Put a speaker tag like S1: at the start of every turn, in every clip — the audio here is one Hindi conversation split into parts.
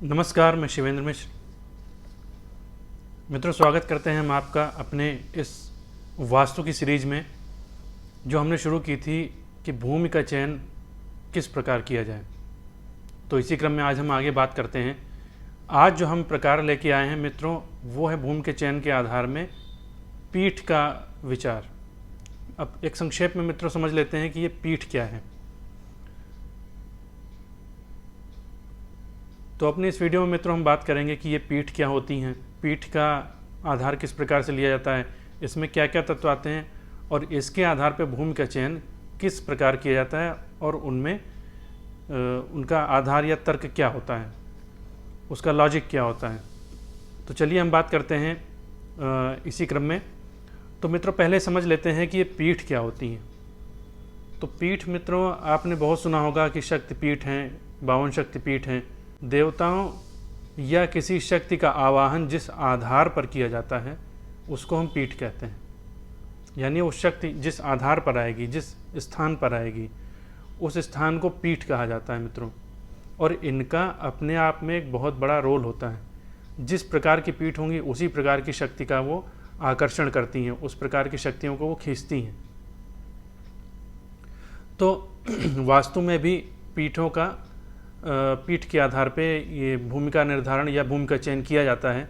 S1: नमस्कार, मैं शिवेंद्र मिश्र। मित्रों, स्वागत करते हैं हम आपका अपने इस वास्तु की सीरीज में जो हमने शुरू की थी कि भूमि का चयन किस प्रकार किया जाए। तो इसी क्रम में आज हम आगे बात करते हैं। आज जो हम प्रकार लेके आए हैं मित्रों, वो है भूमि के चयन के आधार में पीठ का विचार। अब एक संक्षेप में मित्रों समझ लेते हैं कि ये पीठ क्या है। तो अपने इस वीडियो में मित्रों हम बात करेंगे कि ये पीठ क्या होती हैं, पीठ का आधार किस प्रकार से लिया जाता है, इसमें क्या क्या तत्व आते हैं और इसके आधार पर भूमि का चयन किस प्रकार किया जाता है और उनमें उनका आधार या तर्क क्या होता है, उसका लॉजिक क्या होता है। तो चलिए हम बात करते हैं इसी क्रम में। तो मित्रों पहले समझ लेते हैं कि ये पीठ क्या होती हैं। तो पीठ मित्रों आपने बहुत सुना होगा कि शक्तिपीठ हैं, 52 शक्तिपीठ हैं। देवताओं या किसी शक्ति का आवाहन जिस आधार पर किया जाता है उसको हम पीठ कहते हैं। यानी वो शक्ति जिस आधार पर आएगी, जिस स्थान पर आएगी, उस स्थान को पीठ कहा जाता है मित्रों। और इनका अपने आप में एक बहुत बड़ा रोल होता है। जिस प्रकार की पीठ होंगी उसी प्रकार की शक्ति का वो आकर्षण करती हैं, उस प्रकार की शक्तियों को वो खींचती हैं। तो वास्तु में भी पीठों का पीठ के आधार पे ये भूमि का निर्धारण या भूमि का चयन किया जाता है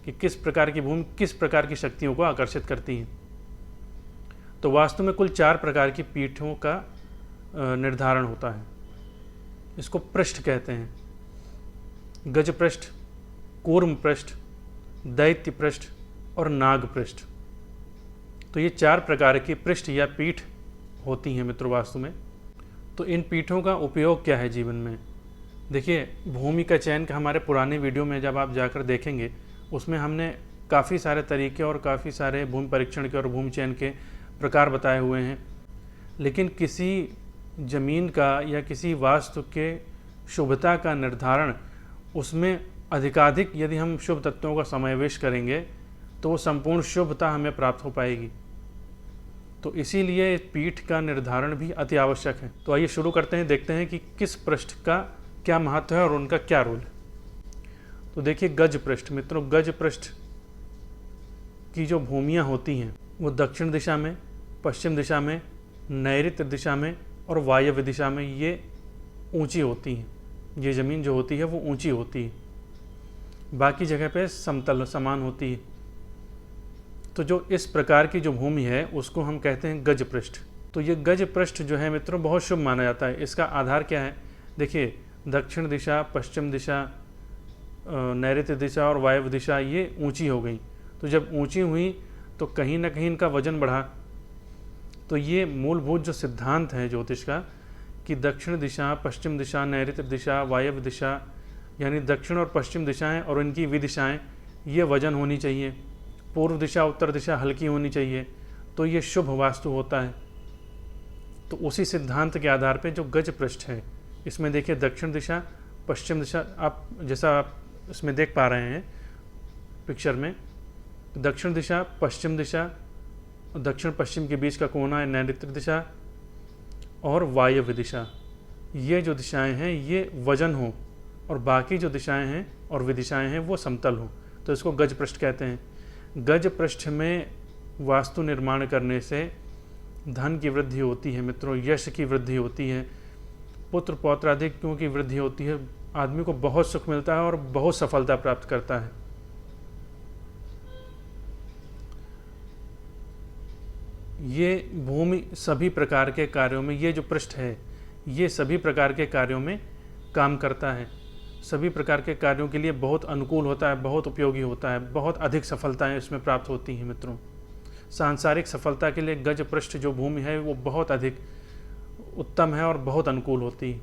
S1: कि किस प्रकार की भूमि किस प्रकार की शक्तियों को आकर्षित करती है। तो वास्तु में कुल 4 प्रकार की पीठों का निर्धारण होता है। इसको पृष्ठ कहते हैं। गज पृष्ठ, कूर्म पृष्ठ, दैत्य पृष्ठ और नाग पृष्ठ। तो ये 4 प्रकार की पृष्ठ या पीठ होती हैं मित्रों वास्तु में। तो इन पीठों का उपयोग क्या है जीवन में। देखिए, भूमि का चयन का हमारे पुराने वीडियो में जब आप जाकर देखेंगे उसमें हमने काफ़ी सारे तरीके और काफ़ी सारे भूमि परीक्षण के और भूमि चयन के प्रकार बताए हुए हैं। लेकिन किसी ज़मीन का या किसी वास्तु के शुभता का निर्धारण, उसमें अधिकाधिक यदि हम शुभ तत्वों का समावेश करेंगे तो वो संपूर्ण शुभता हमें प्राप्त हो पाएगी। तो इसीलिए पीठ का निर्धारण भी अति आवश्यक है। तो आइए शुरू करते हैं, देखते हैं कि किस पृष्ठ का क्या महत्व है और उनका क्या रोल है। तो देखिए, गज पृष्ठ मित्रों, गज पृष्ठ की जो भूमियाँ होती हैं वो दक्षिण दिशा में, पश्चिम दिशा में, नैऋत्य दिशा में और वायव्य दिशा में ये ऊंची होती हैं। ये ज़मीन जो होती है वो ऊंची होती है, बाकी जगह पे समतल समान होती है। तो जो इस प्रकार की जो भूमि है उसको हम कहते हैं गज पृष्ठ। तो ये गज पृष्ठ जो है मित्रों बहुत शुभ माना जाता है। इसका आधार क्या है। देखिए, दक्षिण दिशा, पश्चिम दिशा, नैऋत्य दिशा और वायव्य दिशा ये ऊंची हो गई। तो जब ऊंची हुई तो कहीं ना कहीं इनका वजन बढ़ा। तो ये मूलभूत जो सिद्धांत है ज्योतिष का कि दक्षिण दिशा, पश्चिम दिशा, नैऋत्य दिशा, वायव्य दिशा, यानी दक्षिण और पश्चिम दिशाएं और इनकी विदिशाएं ये वजन होनी चाहिए। पूर्व दिशा, उत्तर दिशा हल्की होनी चाहिए। तो ये शुभ वास्तु होता है। तो उसी सिद्धांत के आधार पर जो गज पृष्ठ है, इसमें देखिए दक्षिण दिशा, पश्चिम दिशा, आप जैसा आप इसमें देख पा रहे हैं पिक्चर में, दक्षिण दिशा, पश्चिम दिशा, दक्षिण पश्चिम के बीच का कोना है नैऋत्य दिशा और वायव्य दिशा। ये जो दिशाएं हैं ये वजन हो और बाकी जो दिशाएं हैं और विदिशाएं हैं वो समतल हो। तो इसको गज पृष्ठ कहते हैं। गज पृष्ठ में वास्तु निर्माण करने से धन की वृद्धि होती है मित्रों, यश की वृद्धि होती है, पुत्र पौत्राधिक्यों की वृद्धि होती है, आदमी को बहुत सुख मिलता है और बहुत सफलता प्राप्त करता है। ये भूमि सभी प्रकार के कार्यों में, ये जो पृष्ठ है ये सभी प्रकार के कार्यों में काम करता है। सभी प्रकार के कार्यों के लिए बहुत अनुकूल होता है, बहुत उपयोगी होता है, बहुत अधिक सफलताएं इसमें प्राप्त होती हैं मित्रों। सांसारिक सफलता के लिए गज पृष्ठ जो भूमि है वो बहुत अधिक उत्तम है और बहुत अनुकूल होती है।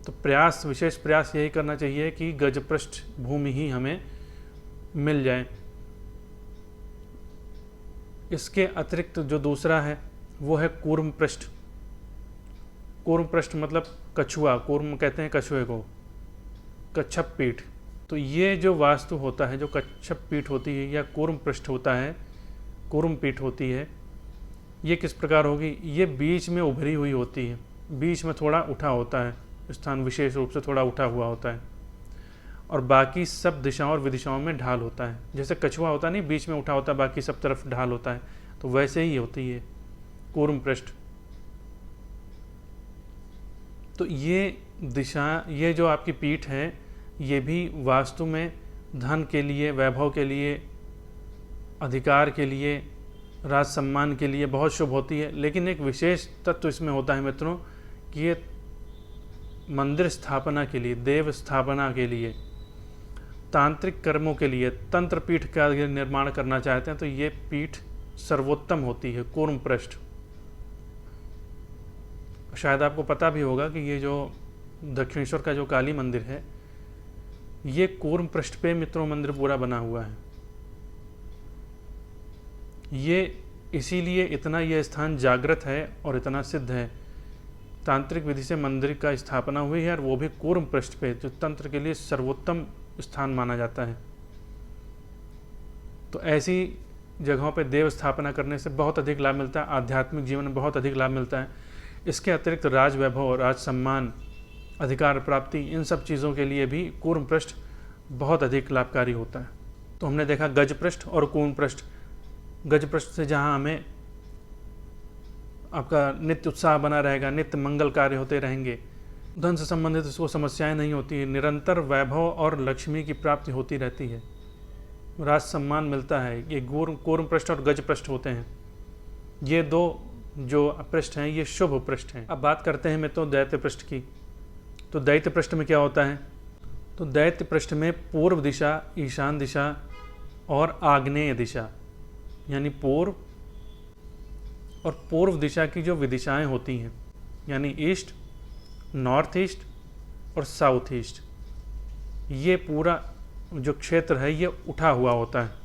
S1: तो प्रयास, विशेष प्रयास यही करना चाहिए कि गज पृष्ठ भूमि ही हमें मिल जाए। इसके अतिरिक्त जो दूसरा है वो है कूर्म पृष्ठ। कूर्म पृष्ठ मतलब कछुआ, कूर्म कहते हैं कछुए को, कच्छप पीठ। तो ये जो वास्तु होता है, जो कच्छप पीठ होती है या कूर्म पृष्ठ होता है, कूर्म पीठ होती है, ये किस प्रकार होगी। ये बीच में उभरी हुई होती है, बीच में थोड़ा उठा होता है, स्थान विशेष रूप से थोड़ा उठा हुआ होता है। और बाकी सब दिशाओं और विदिशाओं में ढाल होता है। जैसे कछुआ होता नहीं, बीच में उठा होता है, बाकी सब तरफ ढाल होता है, तो वैसे ही होती है कूर्म पृष्ठ। तो ये दिशा, ये जो आपकी पीठ है, ये भी वास्तु में धन के लिए, वैभव के लिए, अधिकार के लिए, राज सम्मान के लिए बहुत शुभ होती है। लेकिन एक विशेष तत्व इसमें होता है मित्रों कि ये मंदिर स्थापना के लिए, देव स्थापना के लिए, तांत्रिक कर्मों के लिए, तंत्र पीठ का निर्माण करना चाहते हैं तो ये पीठ सर्वोत्तम होती है, कूर्म पृष्ठ। शायद आपको पता भी होगा कि ये जो दक्षिणेश्वर का जो काली मंदिर है, ये कूर्म पृष्ठ पे मित्रों मंदिर पूरा बना हुआ है। ये इसीलिए इतना यह स्थान जागृत है और इतना सिद्ध है। तांत्रिक विधि से मंदिर का स्थापना हुई है और वो भी कूर्म पृष्ठ पे, जो तंत्र के लिए सर्वोत्तम स्थान माना जाता है। तो ऐसी जगहों पे देव स्थापना करने से बहुत अधिक लाभ मिलता है, आध्यात्मिक जीवन में बहुत अधिक लाभ मिलता है। इसके अतिरिक्त राज वैभव, राज सम्मान, अधिकार प्राप्ति, इन सब चीज़ों के लिए भी कूर्म पृष्ठ बहुत अधिक लाभकारी होता है। तो हमने देखा गज पृष्ठ और कूर्म पृष्ठ। गज पृष्ठ से जहाँ हमें आपका नित्य उत्साह बना रहेगा, नित्य मंगल कार्य होते रहेंगे, धन से संबंधित उसको समस्याएं नहीं होती है, निरंतर वैभव और लक्ष्मी की प्राप्ति होती रहती है, राज सम्मान मिलता है। ये कूर्म पृष्ठ और गज पृष्ठ होते हैं। ये दो जो पृष्ठ हैं ये शुभ पृष्ठ हैं। अब बात करते हैं मित्रों दैत्य पृष्ठ की। तो दैत्य पृष्ठ में क्या होता है? तो दैत्य पृष्ठ में पूर्व दिशा, ईशान दिशा और आग्नेय दिशा, यानी पूर्व और पूर्व दिशा की जो विदिशाएं होती हैं, यानी ईस्ट, नॉर्थ ईस्ट और साउथ ईस्ट, ये पूरा जो क्षेत्र है ये उठा हुआ होता है।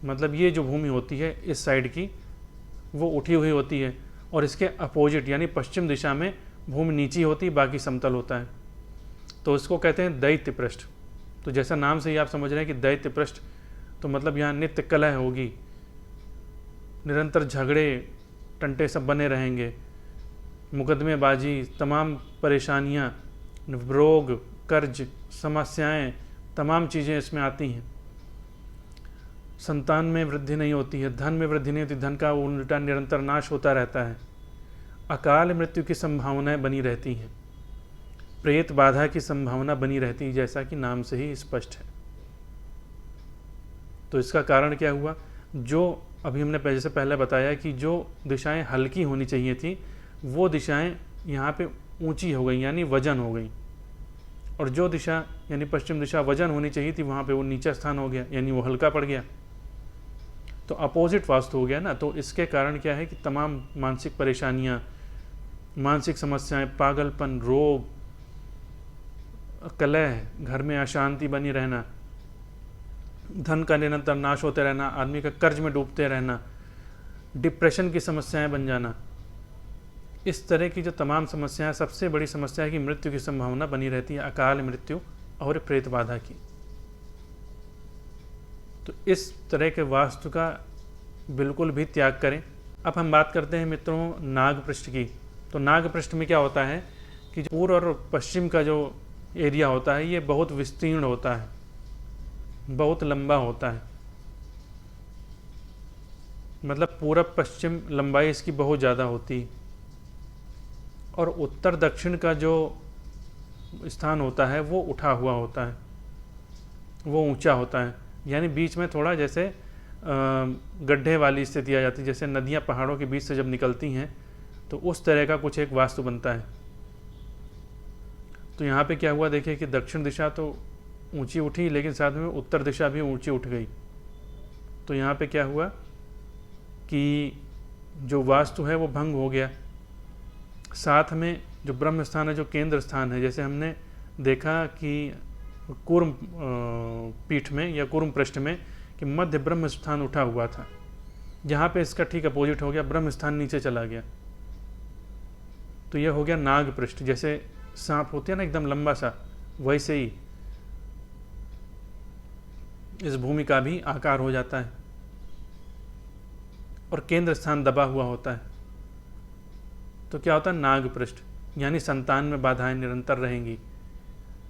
S1: मतलब ये जो भूमि होती है इस साइड की वो उठी हुई होती है, और इसके अपोजिट यानी पश्चिम दिशा में भूमि नीची होती है, बाकी समतल होता है। तो इसको कहते हैं दैत्य पृष्ठ। तो जैसा नाम से ही आप समझ रहे हैं कि दैत्य पृष्ठ, तो मतलब यहाँ नित्य कलह होगी, निरंतर झगड़े टंटे सब बने रहेंगे, मुकदमेबाजी, तमाम परेशानियाँ, रोग, कर्ज, समस्याएं, तमाम चीज़ें इसमें आती हैं। संतान में वृद्धि नहीं होती है, धन में वृद्धि नहीं होती, धन का उल्टा निरंतर नाश होता रहता है, अकाल मृत्यु की संभावनाएं बनी रहती हैं, प्रेत बाधा की संभावना बनी रहती है, जैसा कि नाम से ही स्पष्ट है। तो इसका कारण क्या हुआ? जो अभी हमने जैसे पहले बताया कि जो दिशाएं हल्की होनी चाहिए थी वो दिशाएं यहाँ पे ऊंची हो गई, यानी वजन हो गई, और जो दिशा यानी पश्चिम दिशा वजन होनी चाहिए थी वहाँ पे वो नीचा स्थान हो गया, यानी वो हल्का पड़ गया। तो अपोजिट वास्तु हो गया ना। तो इसके कारण क्या है कि तमाम मानसिक परेशानियाँ, मानसिक समस्याएं, पागलपन, रोग, कलह, घर में अशांति बनी रहना, धन का निरंतर नाश होते रहना, आदमी का कर्ज में डूबते रहना, डिप्रेशन की समस्याएं बन जाना, इस तरह की जो तमाम समस्याएं, सबसे बड़ी समस्या है कि मृत्यु की संभावना बनी रहती है, अकाल मृत्यु और प्रेत बाधा की। तो इस तरह के वास्तु का बिल्कुल भी त्याग करें। अब हम बात करते हैं मित्रों नाग पृष्ठ की। तो नाग पृष्ठ में क्या होता है कि पूर्व और पश्चिम का जो एरिया होता है ये बहुत विस्तीर्ण होता है, बहुत लंबा होता है। मतलब पूरब पश्चिम लंबाई इसकी बहुत ज़्यादा होती है, और उत्तर दक्षिण का जो स्थान होता है वो उठा हुआ होता है, वो ऊंचा होता है, यानी बीच में थोड़ा जैसे गड्ढे वाली स्थिति आ जाती है, जैसे नदियाँ पहाड़ों के बीच से जब निकलती हैं तो उस तरह का कुछ एक वास्तु बनता है। तो यहाँ पे क्या हुआ देखिए कि दक्षिण दिशा तो ऊंची उठी, लेकिन साथ में उत्तर दिशा भी ऊंची उठ गई। तो यहाँ पे क्या हुआ कि जो वास्तु है वो भंग हो गया। साथ में जो ब्रह्म स्थान है, जो केंद्र स्थान है, जैसे हमने देखा कि कूर्म पीठ में या कूर्म पृष्ठ में कि मध्य ब्रह्म स्थान उठा हुआ था, यहाँ पे इसका ठीक अपोजिट हो गया, ब्रह्म स्थान नीचे चला गया। तो यह हो गया नाग पृष्ठ। जैसे सांप होते हैं ना एकदम लंबा सा, वैसे ही इस भूमि का भी आकार हो जाता है, और केंद्र स्थान दबा हुआ होता है। तो क्या होता है नाग पृष्ठ। यानी संतान में बाधाएं निरंतर रहेंगी।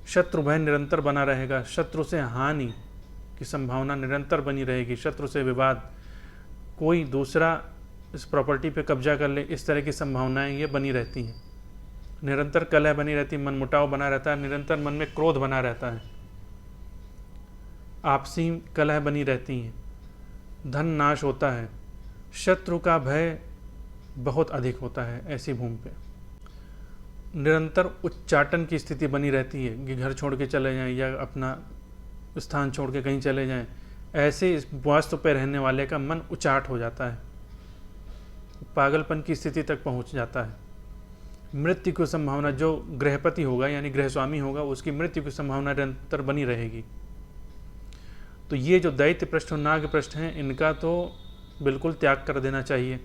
S1: शत्रु भय निरंतर बना रहेगा, शत्रु से हानि की संभावना निरंतर बनी रहेगी, शत्रु से विवाद, कोई दूसरा इस प्रॉपर्टी पे कब्जा कर ले, इस तरह की संभावनाएं ये बनी रहती हैं। निरंतर कलह बनी रहती, मनमुटाव बना रहता है, निरंतर मन में क्रोध बना रहता है, आपसी कलह बनी रहती हैं, धन नाश होता है, शत्रु का भय बहुत अधिक होता है। ऐसी भूमि पे निरंतर उच्चाटन की स्थिति बनी रहती है कि घर छोड़ के चले जाएं या अपना स्थान छोड़ के कहीं चले जाएं। ऐसे इस वास्तु पे रहने वाले का मन उचाट हो जाता है, पागलपन की स्थिति तक पहुंच जाता है। मृत्यु की संभावना, जो गृहपति होगा यानी गृह स्वामी होगा, उसकी मृत्यु की संभावना निरंतर बनी रहेगी। तो ये जो दैत्य पृष्ठ और नाग पृष्ठ हैं, इनका तो बिल्कुल त्याग कर देना चाहिए।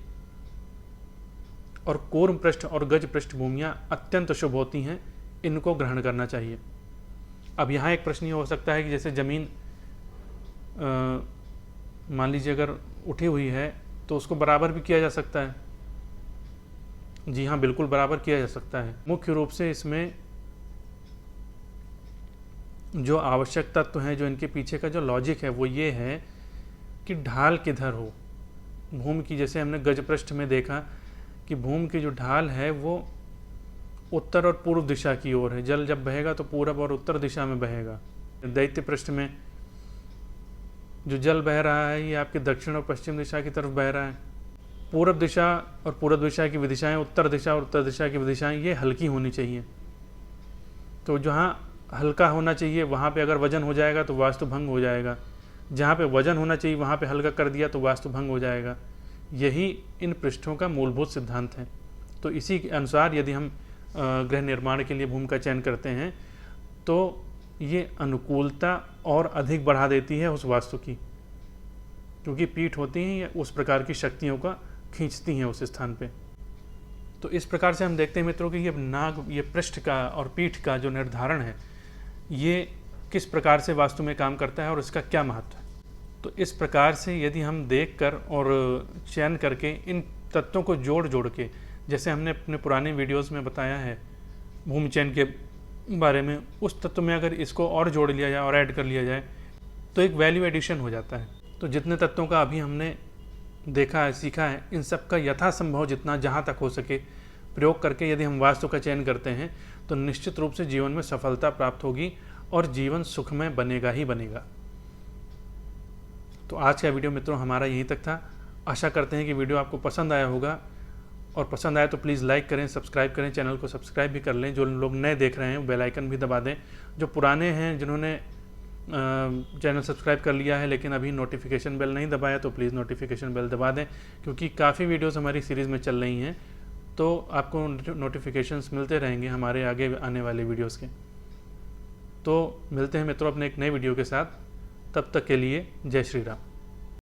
S1: और कूर्म पृष्ठ और गज पृष्ठ भूमियाँ अत्यंत शुभ होती हैं, इनको ग्रहण करना चाहिए। अब यहाँ एक प्रश्न ये हो सकता है कि जैसे ज़मीन मान लीजिए अगर उठी हुई है तो उसको बराबर भी किया जा सकता है। जी हाँ, बिल्कुल बराबर किया जा सकता है। मुख्य रूप से इसमें जो आवश्यक तत्व हैं, जो इनके पीछे का जो लॉजिक है वो ये है कि ढाल किधर हो भूमि की। जैसे हमने गज पृष्ठ में देखा कि भूमि की जो ढाल है वो उत्तर और पूर्व दिशा की ओर है। जल जब बहेगा तो पूरब और उत्तर दिशा में बहेगा। दैत्य पृष्ठ में जो जल बह रहा है ये आपके दक्षिण और पश्चिम दिशा की तरफ बह रहा है। पूरब दिशा और पूर्व दिशा की विदिशाएं, उत्तर दिशा और उत्तर दिशा की विदिशाएं ये हल्की होनी चाहिए। तो जहाँ हल्का होना चाहिए वहाँ पे अगर वजन हो जाएगा तो वास्तु भंग हो जाएगा, जहाँ पे वजन होना चाहिए वहाँ पे हल्का कर दिया तो वास्तु भंग हो जाएगा। यही इन पृष्ठों का मूलभूत सिद्धांत है। तो इसी के अनुसार यदि हम गृह निर्माण के लिए भूमि का चयन करते हैं तो ये अनुकूलता और अधिक बढ़ा देती है उस वास्तु की, क्योंकि पीठ होती हैं ये उस प्रकार की शक्तियों का खींचती हैं उस स्थान पे। तो इस प्रकार से हम देखते हैं मित्रों कि ये पृष्ठ का और पीठ का जो निर्धारण है ये किस प्रकार से वास्तु में काम करता है और इसका क्या महत्व है। तो इस प्रकार से यदि हम देख कर और चयन करके इन तत्वों को जोड़ के, जैसे हमने अपने पुराने वीडियोस में बताया है भूमि चयन के बारे में, उस तत्व में अगर इसको और जोड़ लिया जाए और ऐड कर लिया जाए तो एक वैल्यू एडिशन हो जाता है। तो जितने तत्वों का अभी हमने देखा है, सीखा है, इन सब का यथासंभव जितना जहाँ तक हो सके प्रयोग करके यदि हम वास्तु का चयन करते हैं तो निश्चित रूप से जीवन में सफलता प्राप्त होगी और जीवन सुखमय बनेगा ही बनेगा। तो आज का वीडियो मित्रों हमारा यहीं तक था। आशा करते हैं कि वीडियो आपको पसंद आया होगा, और पसंद आए तो प्लीज़ लाइक करें, सब्सक्राइब करें, चैनल को सब्सक्राइब भी कर लें। जो लोग नए देख रहे हैं बेल आइकन भी दबा दें। जो पुराने हैं जिन्होंने चैनल सब्सक्राइब कर लिया है लेकिन अभी नोटिफिकेशन बेल नहीं दबाया तो प्लीज़ नोटिफिकेशन बेल दबा दें, क्योंकि काफ़ी वीडियोस हमारी सीरीज़ में चल रही हैं तो आपको नोटिफिकेशंस मिलते रहेंगे हमारे आगे आने वाले वीडियोस के। तो मिलते हैं मित्रों अपने एक नए वीडियो के साथ, तब तक के लिए जय श्री राम।